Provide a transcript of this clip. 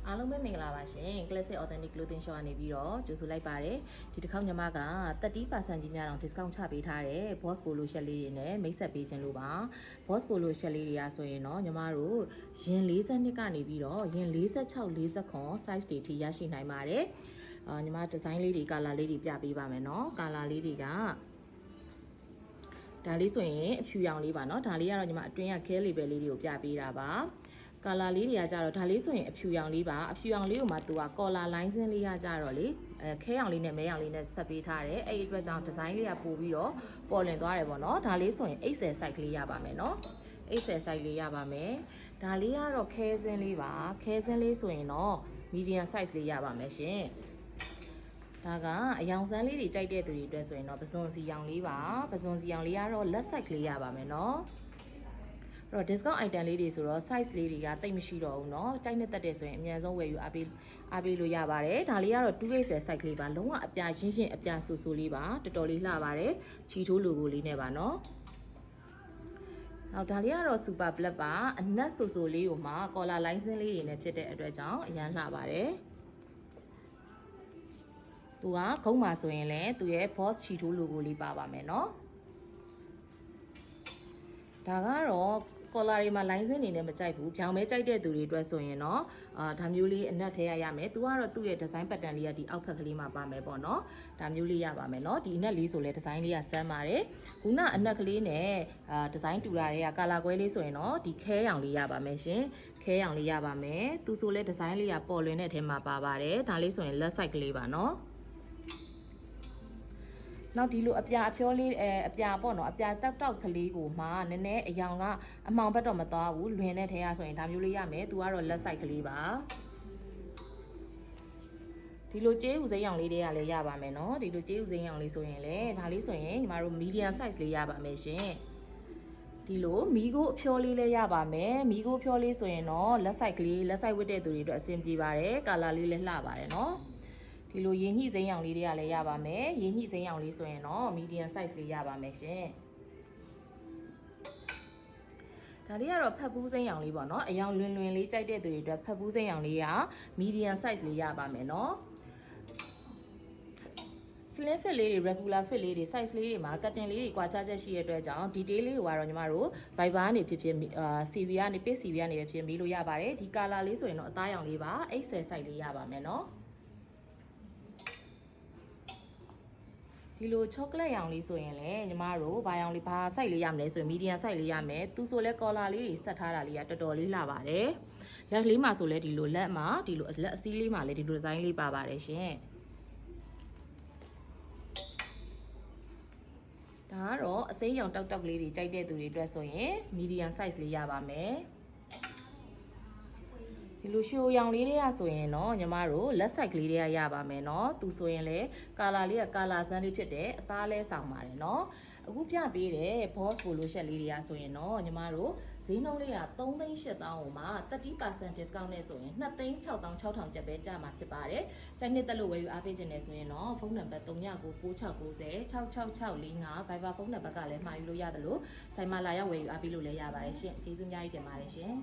အားလုံးပဲမင်္ဂလာပါရှင် Classic Authentic Clothing Shop ကနေပြီးတော့ကြိုဆိုလိုက်ပါတယ်ဒီတစ်ခေါက်ညီမက30%ကြီးများတော့ discount ချပေးထားတယ် Boss Polo shirt လေးတွေနဲ့မိတ်ဆက်ပေးခြင်းလို့ပါ Boss Polo shirt လေးတွေကဆိုရင်တော့ညီမတို့ရင်42ကနေပြီးတော့ရင်46 49 size တွေထိရရှိနိုင်ပါတယ်ညီမဒီဇိုင်းလေးတွေ color လေးတွေပြပေးပါမယ်เนาะ color လေးတွေကဒါလေးဆိုရင်အဖြူရောင်လေးပါเนาะဒါလေးကတော့ညီမအတွင်းက care label လေးတွေကိုပြပေးတာပါကာလာလေးတွေကကြတော့ဒါလေးဆိုရင်အဖြူရောင်လေးပါအဖြူရောင်လေးကိုမှသူကကော်လာလိုင်းစင်းလေးကကြတော့လေခဲရောင်လေးနဲ့မဲရောင်လေးနဲ့ဆက်ပေးထားတယ်အဲ့ဒီအတွက်ကြောင့်ဒီဇိုင်းလေးကပို့ပြီးတော့ပေါ်လွင်သွားတယ်ပေါ့နော်ဒါလေးဆိုရင်80 size ကလေးရပါမယ်နော်80 size လေးရပါမယ်ဒါလေးကတော့ခဲစင်းလေးပါခဲစင်းလေးဆိုရင်တော့ medium size လေးရပါမယ်ရှင်ဒါကအယောင်စမ်းလေးတွေကြိုက်တဲ့သူတွေအတွက်ဆိုရင်တော့ပစွန်စီရောင်လေးပါပစွန်စီရောင်လေးကတော့လက် size ကလေးရပါမယ်နော်တော့ discount item လေးတွေဆိုတော့ size လေးတွေကတိတ်မရှိတော့ဘူးเนาะတိုက်နဲ့တက်တယ်ဆိုရင်အများဆုံးဝယ်ယူအားပေးလို့ရပါတယ်ဒါလေးကတော့ 2XL size လေးပါလုံးဝအပြာရင်းရှင်းအပြာဆူဆူလေးပါတော်တော်လေးလှပါတယ်ချီထိုး logo လေးနဲ့ပါเนาะနောက်ဒါလေးကတော့ super black ပါအနက်ဆူဆူလေးကိုမှ collar line စင်းလေးတွေနဲ့ဖြစ်တဲ့အတွက်ကြောင့်အရန်လှပါတယ်သူကခုံးမှာဆိုရင်လည်းသူရဲ့ boss ချီထိုး logo လေးပါပါမယ်เนาะဒါကတော့collar တွေမှာ line စင်းနေနဲ့မကြိုက်ဘူး။ပြောင်မဲကြိုက်တဲ့သူတွေအတွက်ဆိုရင်တော့ဒါမျိုးလေးအနက်ထဲရမယ်။သူကတော့သူ့ရဲ့ design pattern လေးကဒီအောက်ဖက်ကလေးမှာပါမယ်ပေါ့နော်။ဒါမျိုးလေးရပါမယ်နော်။ဒီအနက်လေးဆိုလဲ design လေးကစမ်းပါတယ်။ခုနအနက်ကလေးနဲ့design တူတာတွေက color ကွဲလေးဆိုရင်တော့ဒီခဲရောင်လေးရပါမယ်ရှင်။ခဲရောင်လေးရပါမယ်။သူဆိုလဲ design လေးကပေါ်လွင်တဲ့အထဲမှာပါပါတယ်။ဒါလေးဆိုရင် left side ကလေးပါနော်။နောက်ဒီလိုအပြာအဖြောလေးအပြာပေါ့နော်အပြာတောက်ကလေးကိုမှနည်းနည်းအယောင်ကအမောင်ဘက်တော့မသွားဘူးလွင်တဲ့ထဲရဆိုရင်ဒါမျိုးလေးရမယ်သူကတော့လက်ဆိုင်ကလေးပါဒီလိုကျေးဥစိမ်းရောင်လေးတွေကလည်းရပါမယ်နော်ဒီလိုကျေးဥစိမ်းရောင်လေးဆိုရင်လည်းဒါလေးဆိုရင်ညီမတို့ medium size လေးရပါမယ်ရှင်ဒီလိုမီးကိုအဖြောလေးလည်းရပါမယ်မီးကိုဖြောလေးဆိုရင်တော့လက်ဆိုင်ကလေးလက်ဆိုင်ဝတ်တဲ့သူတွေအတွက်အဆင်ပြေပါတယ်ကာလာလေးလည်းလှပါတယ်နော်ဒီလိုရေညှိစိမ်းရောင်လေးတွေကလည်းရပါမယ်ရေညှိစိမ်းရောင်လေးဆိုရင်တော့ medium size လေးရပါမယ်ရှင်ဒါလေးကတော့ဖက်ပူးစိမ်းရောင်လေးပေါ့နော်အယောင်လွင်လေးကြိုက်တဲ့သူတွေအတွက်ဖက်ပူးစိမ်းရောင်လေးက medium size လေးရပါမယ်နော် slim fit လေးတွေ regular fit လေးတွေ size လေးတွေမှာ cutting လေးတွေကွာခြားချက်ရှိတဲ့အတွက်ကြောင့် detail လေးကိုကတော့ညီမတို့ Viber ကနေဖြစ်CV ကနေ page CV ကနေပဲဖြစ်ပြီးလို့ရပါတယ်ဒီ color လေးဆိုရင်တော့အသားရောင်လေးပါ80 size လေးရပါမယ်နော်ဒီလို chocolate ရောင်လေးဆိုရင်လည်းညီမတို့ဘာရောင်လေးဘာ size လေးရမလဲဆိုရင် medium size လေးရမယ်သူဆိုလဲ collar လေးတွေဆက်ထားတာလေးကတော်တော်လေးလှပါတယ်လက်လေးမှာဆိုလဲဒီလိုလက်မှာဒီလိုလက်အစည်းလေးမှာလည်းဒီလို design လေးပါပါတယ်ရှင်ဒါကတော့အစိမ်းရောင်တောက်လေးတွေကြိုက်တဲ့သူတွေအတွက်ဆိုရင် medium size လေးရပါမယ်ဒီလိုရှိုးရောင်လေးတွေကဆိုရင်တော့ညီမတို့လက်ဆိုင်ကလေးတွေကရပါမယ်เนาะသူဆိုရင်လည်းကာလာလေးကကာလာစမ်းလေးဖြစ်တယ်အသားလဲဆောင်ပါတယ်เนาะအခုပြပေးတဲ့ boss polo shirt လေးတွေကဆိုရင်တော့ညီမတို့ဈေးနှုန်းလေးက3,800,000ကိုမှ30% discount နဲ့ဆိုရင်2,660,000ကျပ်ပဲကျမှာဖြစ်ပါတယ်။ကြိုက်နှစ်သက်လို့ဝယ်ယူအားပေးခြင်းနဲ့ဆိုရင်တော့ဖုန်းနံပါတ်3996906645 Viber ဖုန်းနံပါတ်ကလည်းမှာယူလို့ရတယ်လို့ဆိုင်မှာလာရောက်ဝယ်ယူအားပေးလို့လည်းရပါတယ်ရှင်။ကျေးဇူးအများကြီးတင်ပါတယ်ရှင်။